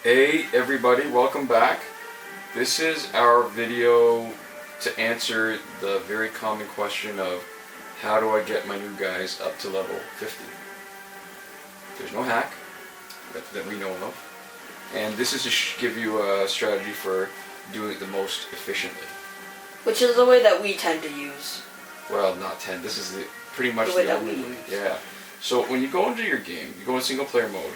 Hey everybody, welcome back. This is our video to answer the very common question of how do I get my new guys up to level 50? There's no hack that we know of, and this is to give you a strategy for doing it the most efficiently. Which is the way that we tend to use. Well, not 10. This is pretty much The way the that only we way. use. Yeah. So when you go into your game, you go in single player mode,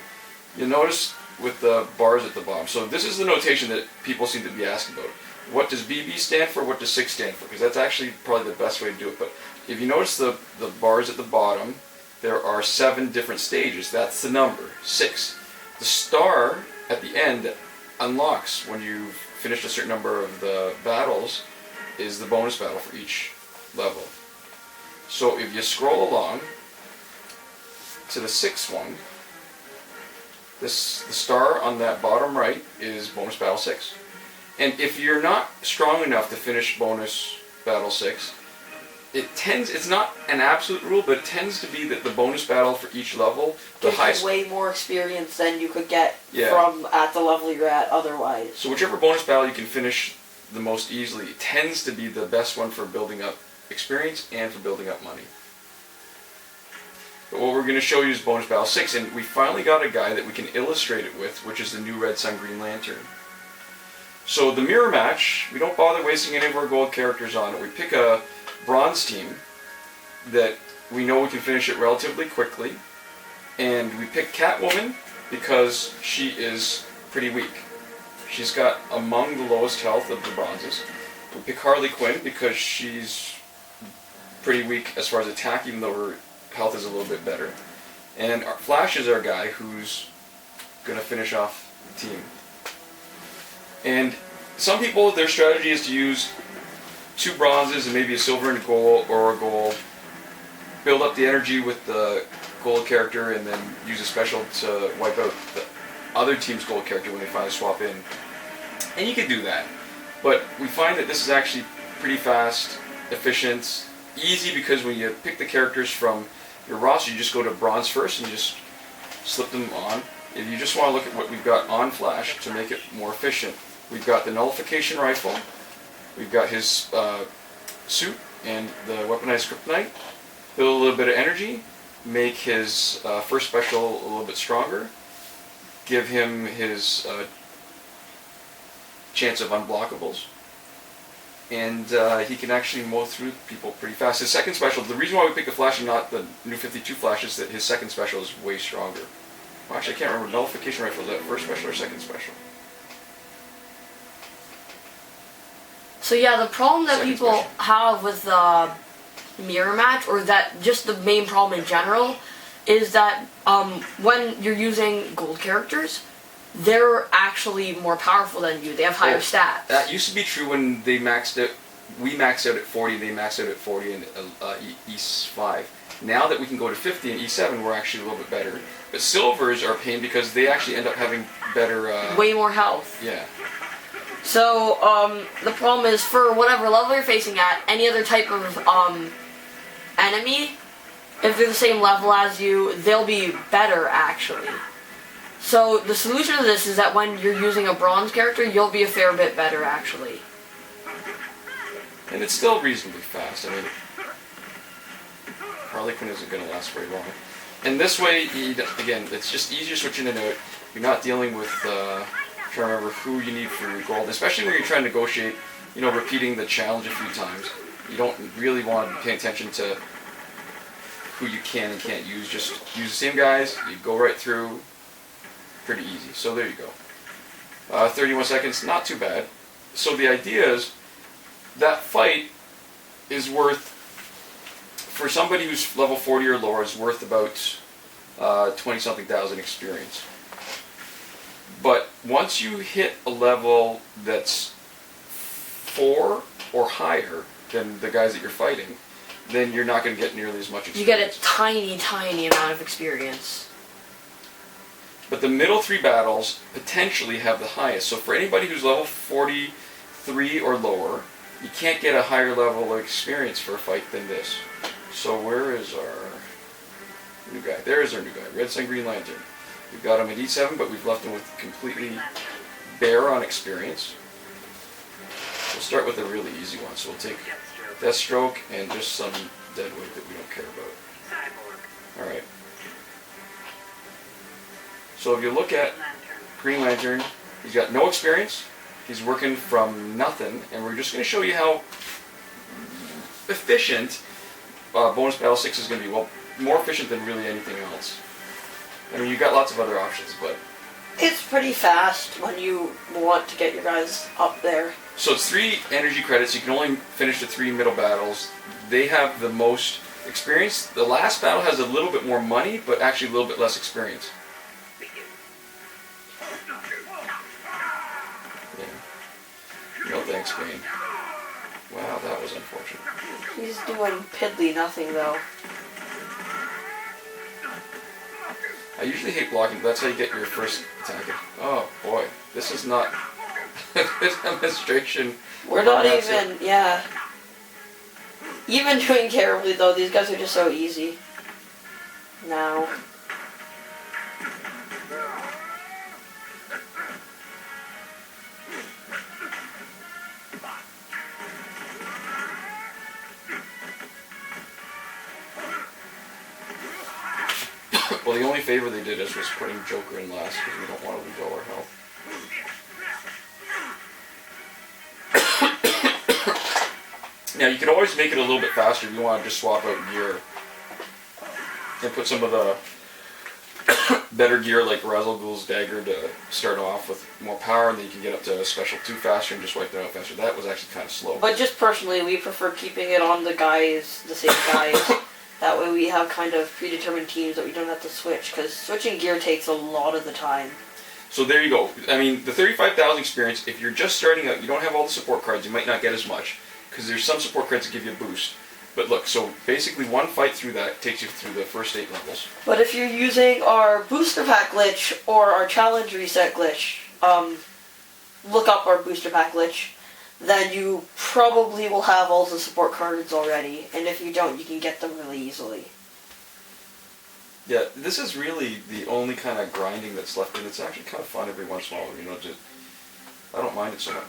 you'll notice with the bars at the bottom. So this is the notation that people seem to be asking about. What does BB stand for? What does 6 stand for? Because that's actually probably the best way to do it. But if you notice the bars at the bottom, there are 7 different stages. That's the number, 6. The star at the end unlocks when you've finished a certain number of the battles is the bonus battle for each level. So if you scroll along to the 6th one, the star on that bottom right is bonus battle 6. And if you're not strong enough to finish bonus battle 6, it's not an absolute rule, but it tends to be that the bonus battle for each level, the Gives highest, you way more experience than you could get Yeah. from at the level you're at otherwise. so whichever bonus battle you can finish the most easily tends to be the best one for building up experience and for building up money. But what we're going to show you is bonus battle 6, and we finally got a guy that we can illustrate it with, which is the new Red Sun Green Lantern. So the mirror match, we don't bother wasting any of our gold characters on it. We pick a bronze team that we know we can finish it relatively quickly, and we pick Catwoman because she is pretty weak. She's got among the lowest health of the bronzes. We pick Harley Quinn because she's pretty weak as far as attack, even though her health is a little bit better. And Flash is our guy who's going to finish off the team. And some people, their strategy is to use 2 bronzes and maybe a silver and a gold, or a gold, build up the energy with the gold character, and then use a special to wipe out the other team's gold character when they finally swap in. And you can do that. But we find that this is actually pretty fast, efficient, easy, because when you pick the characters from your roster, you just go to bronze first and you just slip them on. If you just want to look at what we've got on Flash to make it more efficient, we've got the nullification rifle, we've got his suit and the weaponized kryptonite, build a little bit of energy, make his first special a little bit stronger, give him his chance of unblockables, and he can actually mow through people pretty fast. His second special, the reason why we picked the Flash and not the new 52 Flash is that his second special is way stronger. Well, actually, I can't remember. Nullification rifle, is that first special or second special? So yeah, the problem that Second people special. have with the mirror match, or that just the main problem in general, is that when you're using gold characters, they're actually more powerful than you. They have higher stats. That used to be true when they maxed out. We maxed out at 40. They maxed out at 40 in E5. Now that we can go to 50 in E7, we're actually a little bit better. But silvers are a pain because they actually end up having better. Way more health. Yeah. So the problem is, for whatever level you're facing at, any other type of enemy, if they're the same level as you, they'll be better actually. So the solution to this is that when you're using a bronze character, you'll be a fair bit better actually. And it's still reasonably fast. I mean, Harley Quinn isn't going to last very long. And this way, again, it's just easier switching in and out. You're not dealing with trying to remember who you need for your gold, especially when you're trying to negotiate, repeating the challenge a few times. You don't really want to be paying attention to who you can and can't use. Just use the same guys, you go right through, pretty easy. So there you go. 31 seconds, not too bad. So the idea is, that fight is worth, for somebody who's level 40 or lower, is worth about 20-something thousand experience. But once you hit a level that's 4 or higher than the guys that you're fighting, then you're not going to get nearly as much experience. You get a tiny, tiny amount of experience. But the middle 3 battles potentially have the highest. So for anybody who's level 43 or lower, you can't get a higher level of experience for a fight than this. So where is our new guy? There is our new guy, Red Sun Green Lantern. We've got him at E7, but we've left him with completely bare on experience. We'll start with a really easy one. So we'll take Deathstroke and just some Deadwood that we don't care about. Alright. So if you look at Green Lantern, he's got no experience. He's working from nothing, and we're just going to show you how efficient Bonus Battle 6 is going to be. Well, more efficient than really anything else. I mean, you've got lots of other options, but... It's pretty fast when you want to get your guys up there. So it's 3 energy credits. You can only finish the 3 middle battles. They have the most experience. The last battle has a little bit more money, but actually a little bit less experience. Yeah. No thanks, Bane. Wow, that was unfortunate. He's doing piddly nothing, though. I usually hate blocking, but that's how you get your first attack. Oh boy, this is not a demonstration. We're not even, yeah. Even doing terribly, though, these guys are just so easy. Now. Well, the only favor they did us was putting Joker in last, because we don't want to lose all our health. Now, you can always make it a little bit faster if you want to just swap out gear and put some of the better gear like Razzle Ghul's Dagger to start off with more power, and then you can get up to Special 2 faster and just wipe them out faster. That was actually kind of slow. But just personally, we prefer keeping it on the guys, the same guys. That way we have kind of predetermined teams that we don't have to switch, because switching gear takes a lot of the time. So there you go. I mean, the 35,000 experience, if you're just starting out, you don't have all the support cards, you might not get as much, because there's some support cards that give you a boost. But look, so basically one fight through that takes you through the first 8 levels. But if you're using our booster pack glitch or our challenge reset glitch, look up our booster pack glitch, then you probably will have all the support cards already, and if you don't, you can get them really easily. Yeah, this is really the only kind of grinding that's left, and it's actually kind of fun every once in a while, you know, just, I don't mind it so much.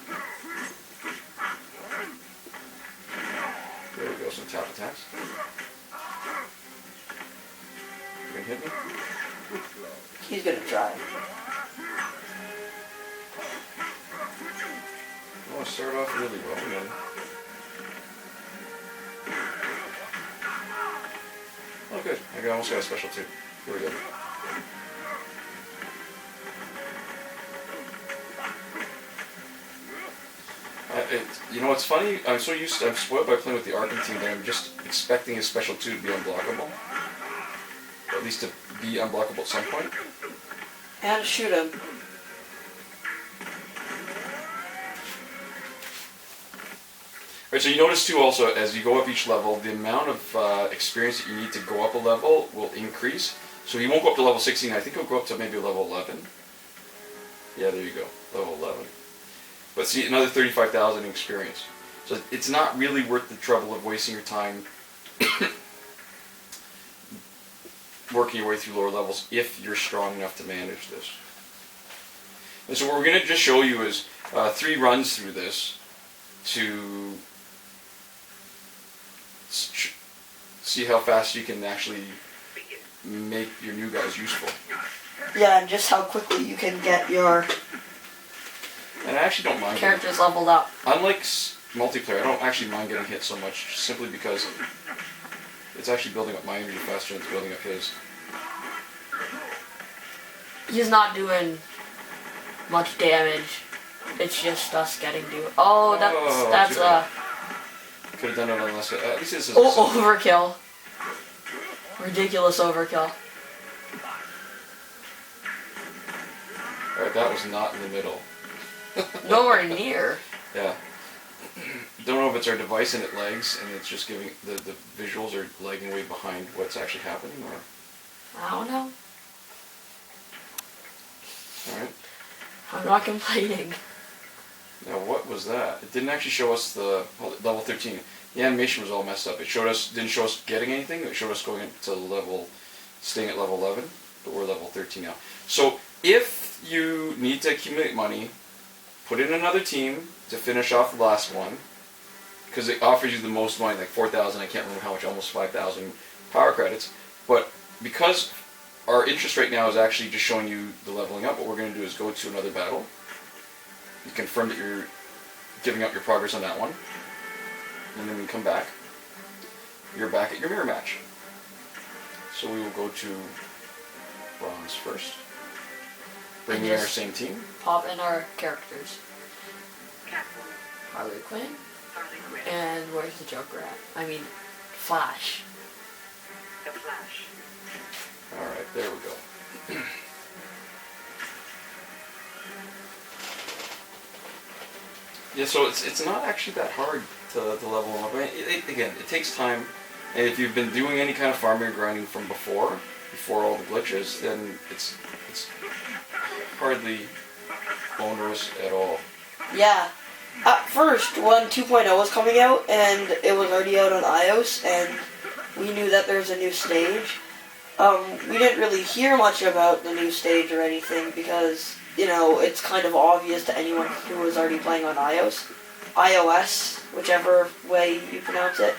There we go, some tap attacks. You gonna hit me? He's gonna try. I want to start off really well, man. Oh, good. I almost got a special 2. Here we go. You know what's funny? I'm spoiled by playing with the Arkham team that I'm just expecting his special 2 to be unblockable. Or at least to be unblockable at some point. And shoot him. Alright, so you notice too also, as you go up each level, the amount of experience that you need to go up a level will increase. So he won't go up to level 16, I think he'll go up to maybe level 11. Yeah, there you go, level 11. But see, another 35,000 experience. So it's not really worth the trouble of wasting your time working your way through lower levels if you're strong enough to manage this. And so what we're going to just show you is 3 runs through this to see how fast you can actually make your new guys useful. Yeah, and just how quickly you can get your And I actually don't mind characters leveled up. Unlike multiplayer, I don't actually mind getting hit so much, simply because it's actually building up my energy faster than it's building up his. He's not doing much damage. It's just us getting to. Oh, that's could have done it on less. At least this is overkill. Ridiculous overkill. Alright, that was not in the middle. Nowhere near. Yeah. Don't know if it's our device and it lags and it's just giving the visuals are lagging way behind what's actually happening, or I don't know. alright. I'm not complaining. Now what was that? It didn't actually show us the level 13. The animation was all messed up. It didn't show us getting anything, it showed us going to staying at level 11. but we're level 13 now. So if you need to accumulate money, put in another team to finish off the last one, because it offers you the most money, like 4,000, I can't remember how much, almost 5,000 power credits. But because our interest right now is actually just showing you the leveling up, what we're going to do is go to another battle. You confirm that you're giving up your progress on that one, and then we come back. You're back at your mirror match. So we will go to bronze first. Bring in our same team. Pop in our characters. Catwoman, Harley Quinn. Harley Quinn, And where's the Joker at? I mean, Flash. The Flash. Alright, there we go. Yeah, so it's not actually that hard to level them up. I mean, again, it takes time, and if you've been doing any kind of farming or grinding from before all the glitches, then it's hardly onerous at all. Yeah. At first, when 2.0 was coming out, and it was already out on iOS, and we knew that there's a new stage, we didn't really hear much about the new stage or anything, because, you know, it's kind of obvious to anyone who was already playing on iOS, whichever way you pronounce it.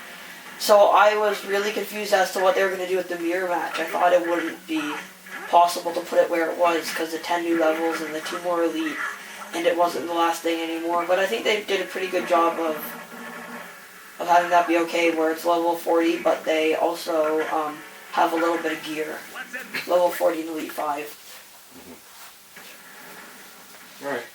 So I was really confused as to what they were going to do with the mirror match. I thought it wouldn't be possible to put it where it was, because the 10 new levels and the 2 more elite, and it wasn't the last thing anymore. But I think they did a pretty good job of having that be okay, where it's level 40, but they also have a little bit of gear. Level 40 and Elite 5. Alright.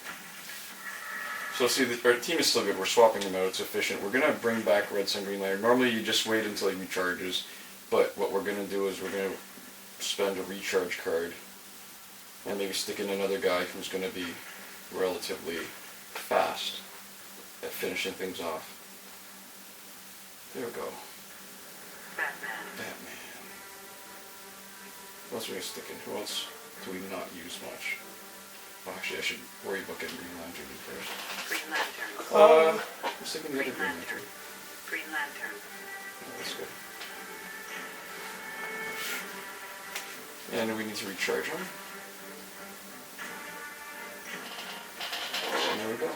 So see, our team is still good. We're swapping them out. It's efficient. We're going to bring back Red Sun Green Lantern. Normally you just wait until he recharges, but what we're going to do is we're going to spend a recharge card and maybe stick in another guy who's going to be relatively fast at finishing things off. There we go. Batman. Who else are we going to stick in? Who else do we not use much? Well, actually, I should worry about getting Green Lantern in first. Green Lantern. I'm thinking the other Green Lantern. Green Lantern. Oh, that's good. And we need to recharge him. And there we go.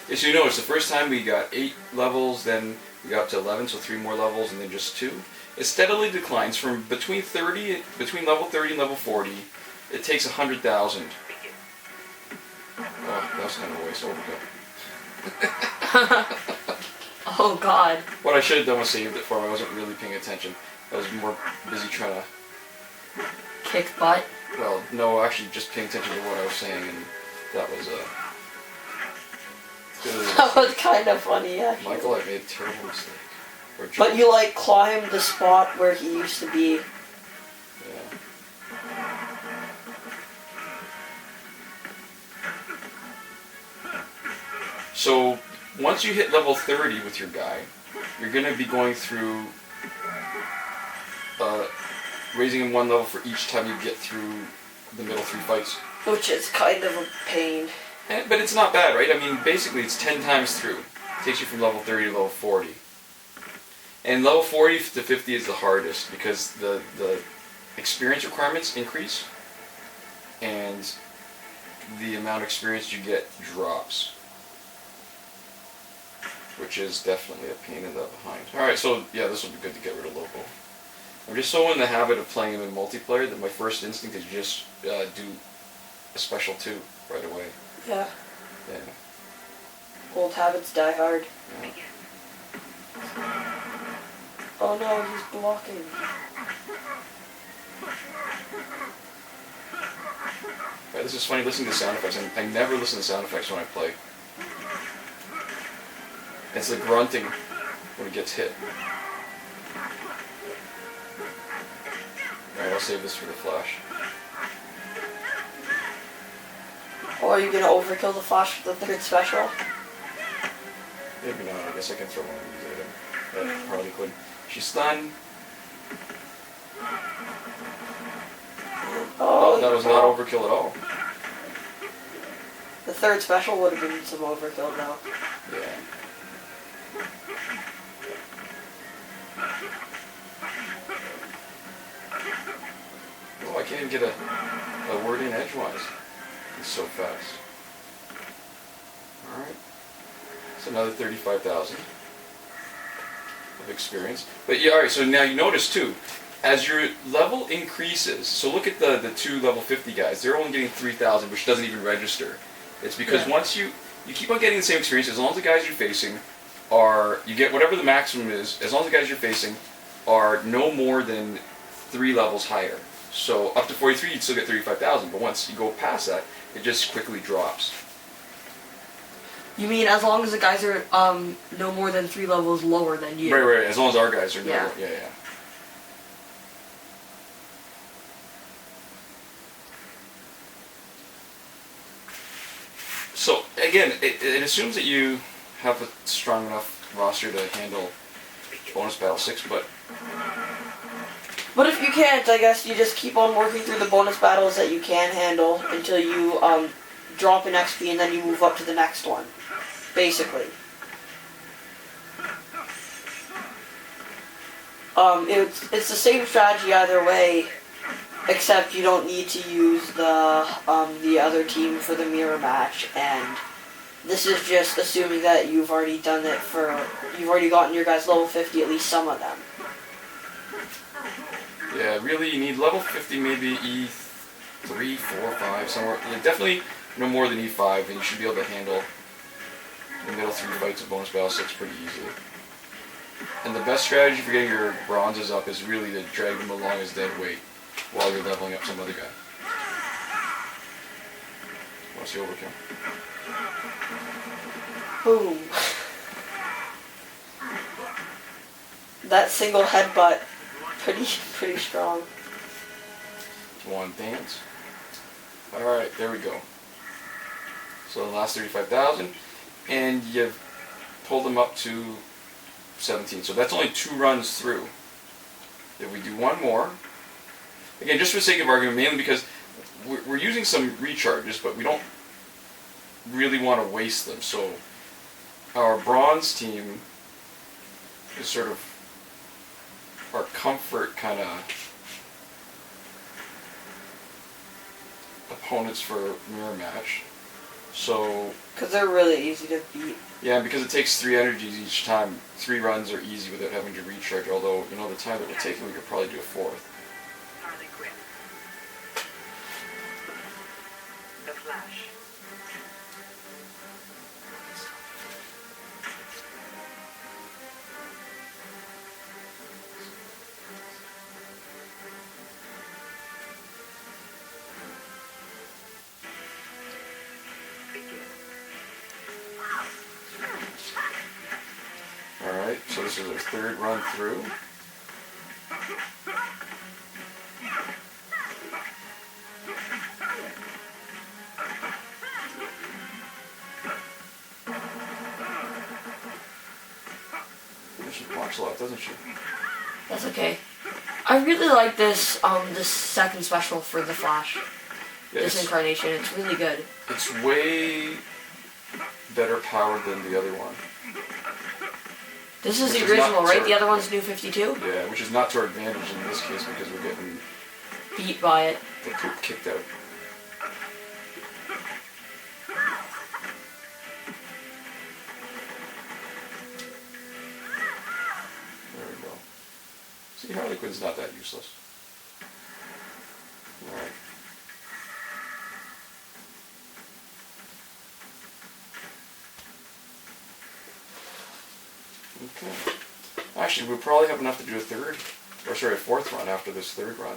Yeah, so you notice the first time we got 8 levels, then we got up to 11, so 3 more levels, and then just 2. It steadily declines from between level 30 and level 40. It takes 100,000. Oh, that was kind of a waste. Overkill. Oh God. What I should have done was saved it for him. I wasn't really paying attention. I was more busy trying to... Kick butt. Well, no, actually just paying attention to what I was saying, and that was That was kind of funny, actually. Michael, I made a terrible mistake. Or But you, like, climbed the spot where he used to be. Yeah. So, once you hit level 30 with your guy, you're going to be going through raising him 1 level for each time you get through the middle 3 fights. Which is kind of a pain. But it's not bad, right? I mean, basically it's 10 times through. It takes you from level 30 to level 40. And level 40 to 50 is the hardest because the experience requirements increase and the amount of experience you get drops. Which is definitely a pain in the behind. Alright, so yeah, this will be good to get rid of Lobo. I'm just so in the habit of playing him in multiplayer that my first instinct is just do a special 2 right away. Yeah. Yeah. Old habits die hard. Yeah. Oh no, he's blocking. Right, this is funny listening to sound effects. I never listen to sound effects when I play. It's the grunting when he gets hit. Alright, I'll save this for the Flash. Or are you gonna overkill the Flash with the 3rd special? Maybe not, I guess I can throw one of these at him. Harley Quinn. She's stunned. Oh, That was not overkill at all. The 3rd special would have been some overkill though. Yeah. can't even get a word in edgewise. It's so fast. Alright. It's another 35,000 of experience. But yeah, alright, so now you notice too, as your level increases, so look at the two level 50 guys, they're only getting 3,000, which doesn't even register. It's because once you keep on getting the same experience, as long as the guys you're facing you get whatever the maximum is, as long as the guys you're facing are no more than 3 levels higher. So up to 43, you'd still get 35,000, but once you go past that, it just quickly drops. You mean as long as the guys are no more than 3 levels lower than you? Right, as long as our guys are no Yeah. more, yeah. So again, it assumes that you have a strong enough roster to handle bonus battle 6, but But if you can't, I guess you just keep on working through the bonus battles that you can handle until you drop an XP and then you move up to the next one. Basically. It's the same strategy either way, except you don't need to use the other team for the mirror match, and this is just assuming that you've already done it you've already gotten your guys level 50, at least some of them. yeah, really you need level 50, maybe E3, 4, 5, somewhere. Yeah, definitely no more than E5, and you should be able to handle the middle 3 fights of bonus battle 6 pretty easily. And the best strategy for getting your bronzes up is really to drag them along as dead weight while you're leveling up some other guy. What's the overkill? Boom. That single headbutt, pretty strong. One dance. Alright, there we go. So the last 35,000, and you've pulled them up to 17. So that's only 2 runs through. If we do one more, again, just for the sake of argument, mainly because we're using some recharges, but we don't really want to waste them. So our bronze team is sort of our comfort kind of opponents for mirror match. So Because they're really easy to beat. yeah, because it takes 3 energies each time. 3 runs are easy without having to recharge, although, you know, the time that we're taking, we could probably do a 4th. Harley Quinn. The Flash. Begin. Alright, so this is our 3rd run through. She blocks a lot, doesn't she? That's okay. I really like this this second special for the Flash. Yeah, This incarnation, it's really good. it's way better powered than the other one. This is Which the is not original, right? sorry. The other one's New 52? Yeah, which is not to our advantage in this case because we're getting Beat by it. the poop kicked out. There we go. See, Harley Quinn's not that useless. Alright. Okay. Actually, we'll probably have enough to do a 4th run after this 3rd run.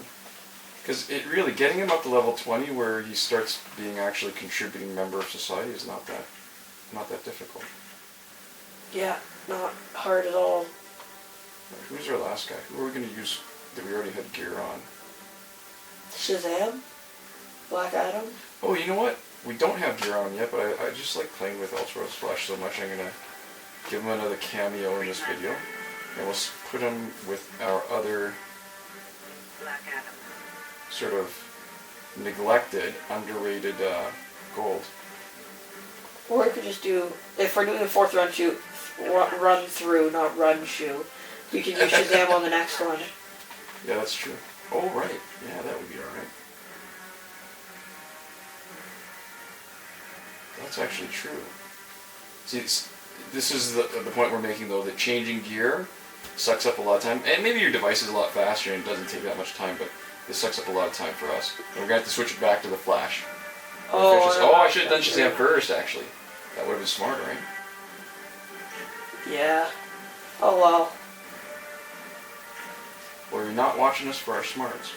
Because it really, getting him up to level 20 where he starts being actually contributing member of society is not that difficult. Yeah, not hard at all. Right, who's our last guy? Who are we going to use that we already had gear on? Shazam? Black Adam? Oh, you know what? We don't have gear on yet, but I just like playing with Ultra Flash so much, I'm going to give him another cameo in this video. And we'll put him with our other Black Adam. sort of neglected, underrated gold. Or we could just do, if we're doing a 4th run through, not run shoe, we can use Shazam on the next one. Yeah, that's true. Oh, right. Yeah, that would be alright. That's actually true. See, this is the point we're making, though, that changing gear sucks up a lot of time. And maybe your device is a lot faster and it doesn't take that much time, but this sucks up a lot of time for us. And we're going to have to switch it back to the Flash. I should have done Shazam first, actually. That would have been smarter, right? Yeah. Oh well. Or you're not watching us for our smarts.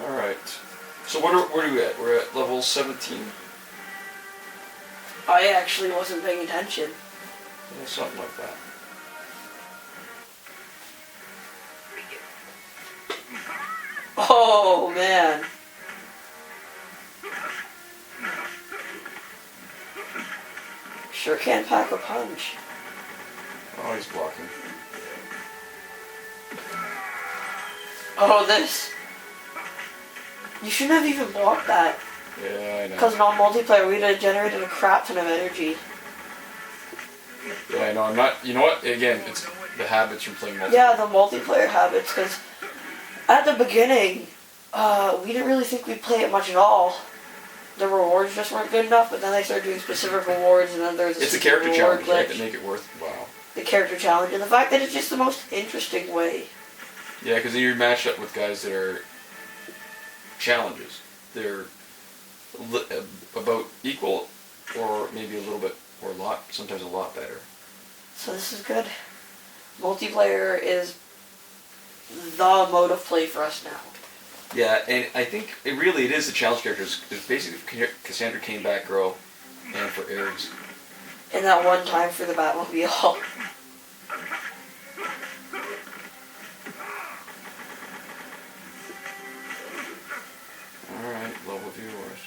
Alright. So where are we at? We're at level 17? I actually wasn't paying attention. Yeah, something like that. Oh man. Sure can't pack a punch. Oh, he's blocking. Oh, this. You shouldn't have even blocked that. Yeah, I know. Because on multiplayer, we'd have generated a crap ton of energy. Yeah, I know. I'm not. You know what? Again, it's the habits from playing multiplayer. Yeah, the multiplayer habits, because at the beginning, we didn't really think we'd play it much at all. The rewards just weren't good enough, but then they started doing specific rewards, and then there's It's a specific character reward challenge, right? glitch. That make it worthwhile. The character challenge, and the fact that it's just the most interesting way. Yeah, because then you're matched up with guys that are challenges. They're about equal, or maybe a little bit, or sometimes a lot better. So this is good. Multiplayer is the mode of play for us now. Yeah, and I think it is the challenge characters. It's basically Cassandra Cain, Batgirl, and for Ares. And that one time for the Batmobile. Alright, level viewers.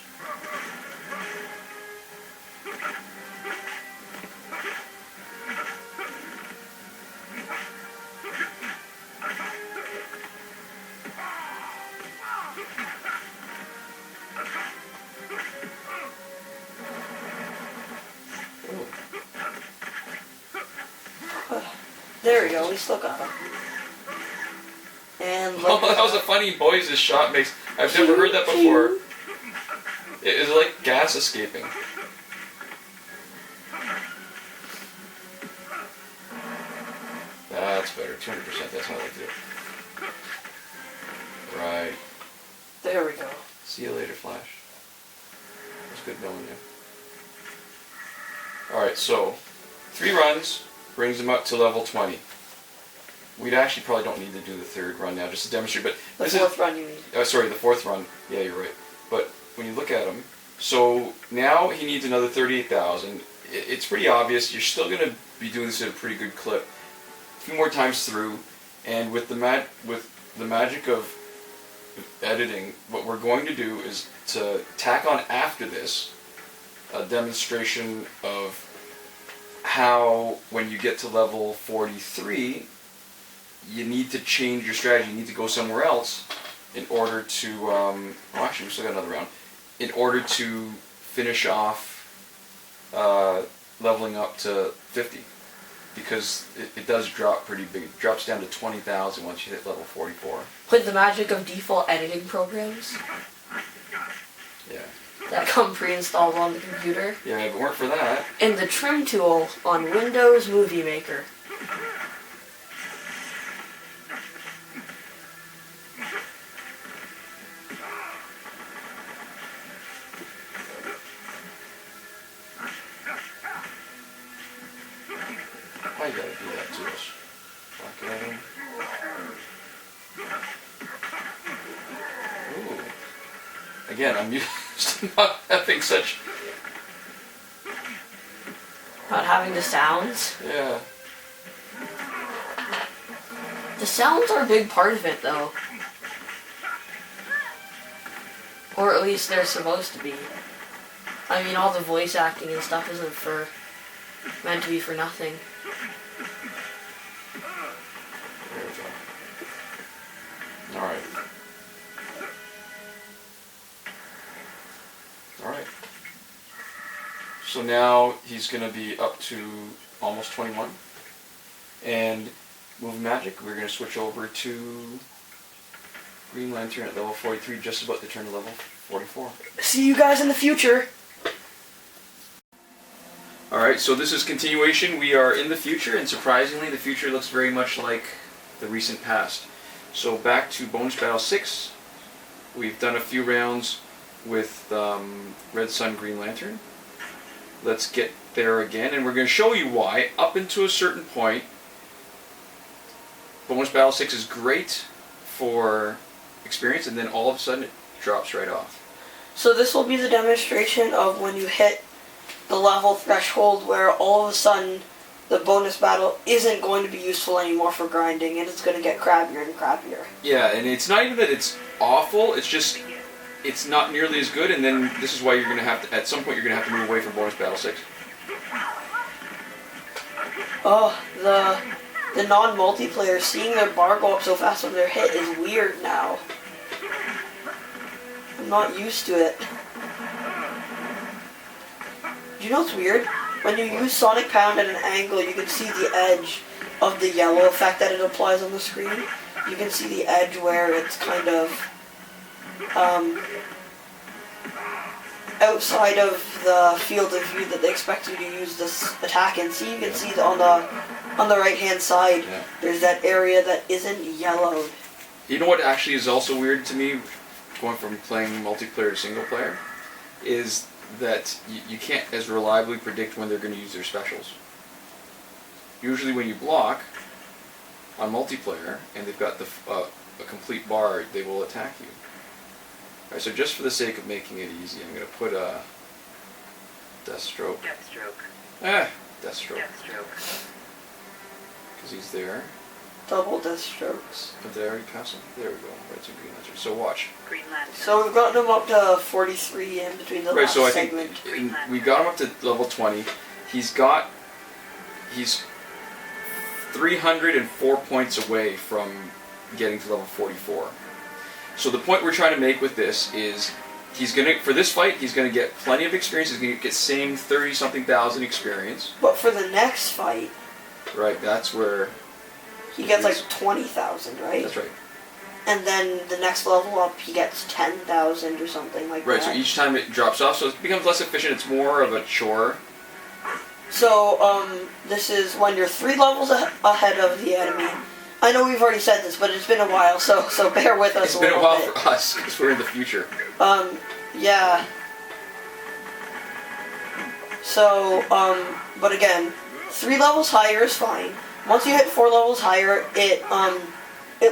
There we go, we still got him. And Oh, that was a funny noise this shot makes. I've never heard that before. It is like gas escaping. That's better. 200%. That's how I like to do it. Right. There we go. See you later, Flash. It was good knowing you. Alright, so 3 runs brings him up to level 20. We'd actually probably don't need to do the 3rd run now, just to demonstrate, but The this 4th run, you mean? sorry, the 4th run. Yeah, you're right. But when you look at him, so now he needs another 38,000. It's pretty obvious. You're still going to be doing this at a pretty good clip. A few more times through, and with the magic of editing, what we're going to do is to tack on after this a demonstration of how, when you get to level 43, you need to change your strategy. You need to go somewhere else in order to, actually we still got another round, in order to finish off leveling up to 50. Because it does drop pretty big. It drops down to 20,000 once you hit level 44. With the magic of default editing programs Yeah. that come pre-installed on the computer. Yeah, if it weren't for that, And the trim tool on Windows Movie Maker. why you gotta do that to us? Fuck at him. Ooh. Again, I'm used to not having such. Not having the sounds. Yeah. The sounds are a big part of it, though. Or at least they're supposed to be. I mean, all the voice acting and stuff isn't meant to be for nothing. There we go. Alright. Alright. So now he's going to be up to almost 21. And moving magic, we're going to switch over to Green Lantern at level 43, just about to turn to level 44. See you guys in the future. Alright, so this is continuation. We are in the future, and surprisingly, the future looks very much like the recent past. So back to Bonus Battle 6. We've done a few rounds with Red Sun Green Lantern. Let's get there again, and we're going to show you why, up until a certain point, Bonus Battle 6 is great for experience, and then all of a sudden it drops right off. So this will be the demonstration of when you hit the level threshold where all of a sudden the bonus battle isn't going to be useful anymore for grinding, and it's going to get crappier and crappier. Yeah, and it's not even that it's awful, it's just it's not nearly as good, and then this is why you're going to have to, at some point you're going to have to move away from Bonus Battle 6. Oh, the non-multiplayer, seeing their bar go up so fast when they're hit is weird now. I'm not used to it. Do you know what's weird? When you use Sonic Pound at an angle, you can see the edge of the yellow effect that it applies on the screen. You can see the edge where it's kind of outside of the field of view that they expect you to use this attack in. See, you can see on the right hand side, Yeah. there's that area that isn't yellowed. You know what actually is also weird to me, going from playing multiplayer to single player, is that you can't as reliably predict when they're going to use their specials. Usually when you block on multiplayer and they've got a complete bar, they will attack you. Alright, so just for the sake of making it easy, I'm going to put a Deathstroke. Deathstroke. Deathstroke. Deathstroke. Because he's there. Double death strokes. Did they already pass him? There we go. Red Sun Green Lantern. So watch. Green Lantern. So we've gotten them up to 43 in between the Right, last so I segment. think we got him up to level 20. He's 304 points away from getting to level 44. So the point we're trying to make with this is for this fight, he's gonna get plenty of experience. He's gonna get same 30-something thousand experience. But for the next fight, Right, that's where. he gets like 20,000, right? That's right. And then the next level up, he gets 10,000 or something like Right, that. so each time it drops off, so it becomes less efficient. It's more of a chore. So, this is when you're 3 levels ahead of the enemy. I know we've already said this, but it's been a while, so bear with us It's a been a little while bit. for us because we're in the future. Yeah. So, but again, 3 levels higher is fine. Once you hit 4 levels higher, it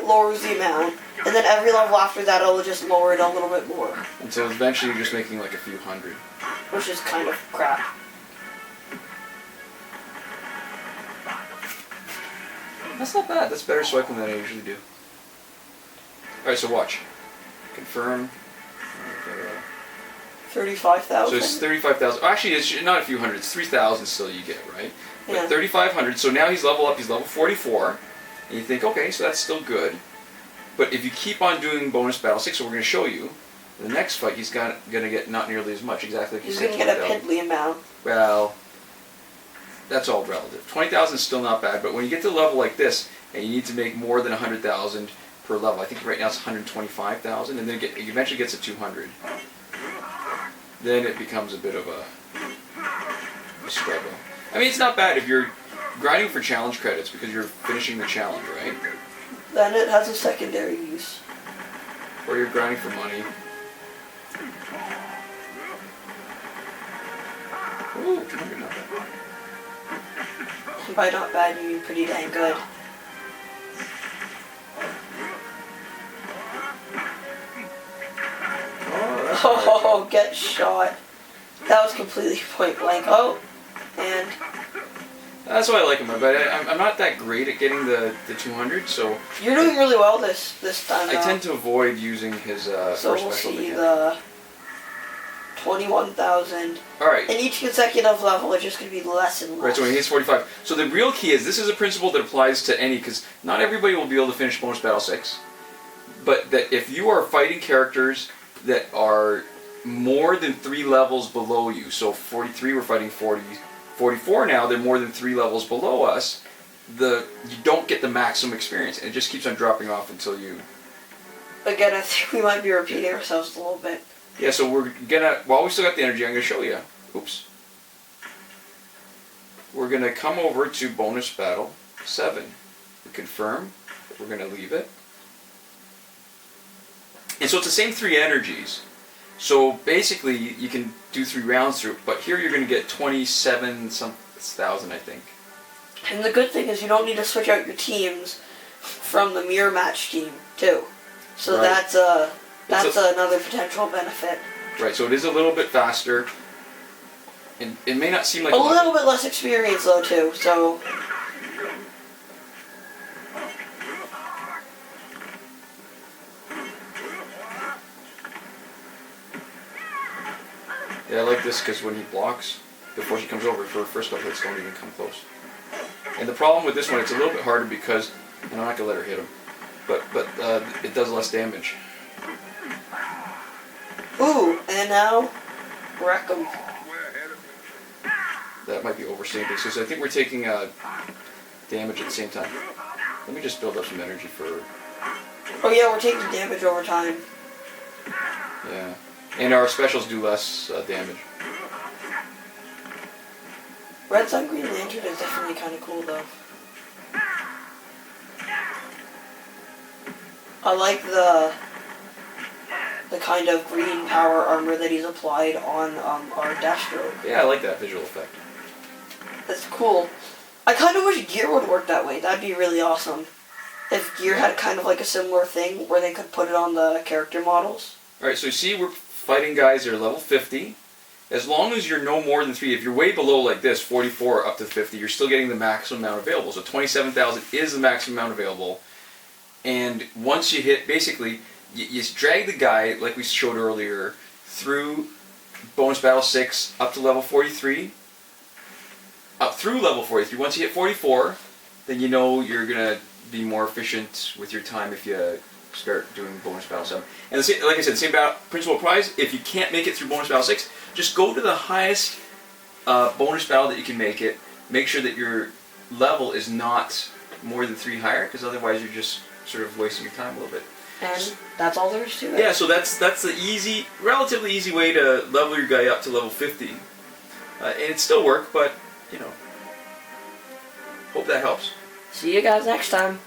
lowers the amount, and then every level after that, it'll just lower it a little bit more, Until eventually you're just making like a few hundred. which is kind of crap. That's not bad. That's better swiping than I usually do. Alright, so watch. Confirm. 35,000. So it's 35,000. Actually, it's not a few hundred. It's 3,000 still you get, right? But Yeah. 3,500. So now he's level up. He's level 44. And you think, okay, so that's still good. But if you keep on doing bonus battle 6, so we're going to show you, the next fight he's going to get not nearly as much. Exactly like you He's said. gonna get a 20,000. piddly amount. Well, that's all relative. 20,000 is still not bad, but when you get to a level like this, and you need to make more than 100,000 per level, I think right now it's 125,000, and then it eventually gets to 200. Then it becomes a bit of a struggle. I mean, it's not bad if you're grinding for challenge credits because you're finishing the challenge, right? Then it has a secondary use. Or you're grinding for money. Ooh, 200, not bad. By not bad, you mean pretty dang good. Oh, get shot. That was completely point blank. Oh, and That's why I like him, but I'm not that great at getting the 200, so you're doing really well this time. I though. tend to avoid using his So first we'll special. see to the 21,000. Alright, In each consecutive level, it's just going to be less and less. right, so when he hits 45. So the real key is, this is a principle that applies to any, because not everybody will be able to finish Bonus Battle 6, but that if you are fighting characters that are more than 3 levels below you, so 43, we're fighting 40, 44 now, they're more than 3 levels below us, you don't get the maximum experience, and it just keeps on dropping off until you again, I think we might be repeating ourselves a little bit. Yeah, so we're gonna, while we still got the energy, I'm gonna show you. Oops. We're gonna come over to bonus battle 7. We confirm that we're gonna leave it. And so it's the same 3 energies. So basically you can do 3 rounds through it, but here you're gonna get 27,000, I think. And the good thing is you don't need to switch out your teams from the mirror match team too. So Right. that's another potential benefit. Right, so it is a little bit faster. And it may not seem like A lot. little bit less experience though too. So Yeah, I like this because when he blocks, before she comes over, her first couple hits don't even come close. And the problem with this one, it's a little bit harder because, and I'm not going to let her hit him, but it does less damage. ooh, and now wreck 'em. That might be overstating things, because I think we're taking damage at the same time. Let me just build up some energy for, Oh yeah, we're taking damage over time. yeah. And our specials do less damage. Red Sun Green Lantern is definitely kind of cool though. I like the kind of green power armor that he's applied on our Deathstroke. Yeah, I like that visual effect. That's cool. I kind of wish Gear would work that way. That'd be really awesome. If Gear had kind of like a similar thing where they could put it on the character models. Alright, so you see we're fighting guys that are level 50. As long as you're no more than 3, if you're way below like this, 44 up to 50, you're still getting the maximum amount available. So 27,000 is the maximum amount available. And once you hit, basically, you drag the guy, like we showed earlier, through bonus battle 6 up to level 43. Up through level 43. Once you hit 44, then you know you're going to be more efficient with your time if you start doing bonus battle 7. And the same, like I said, the same principle applies. If you can't make it through bonus battle 6, just go to the highest bonus battle that you can make it. Make sure that your level is not more than 3 higher, because otherwise you're just sort of wasting your time a little bit. And that's all there is to it. Yeah, so that's the easy, relatively easy way to level your guy up to level 50. And it still work, but, you know, hope that helps. See you guys next time.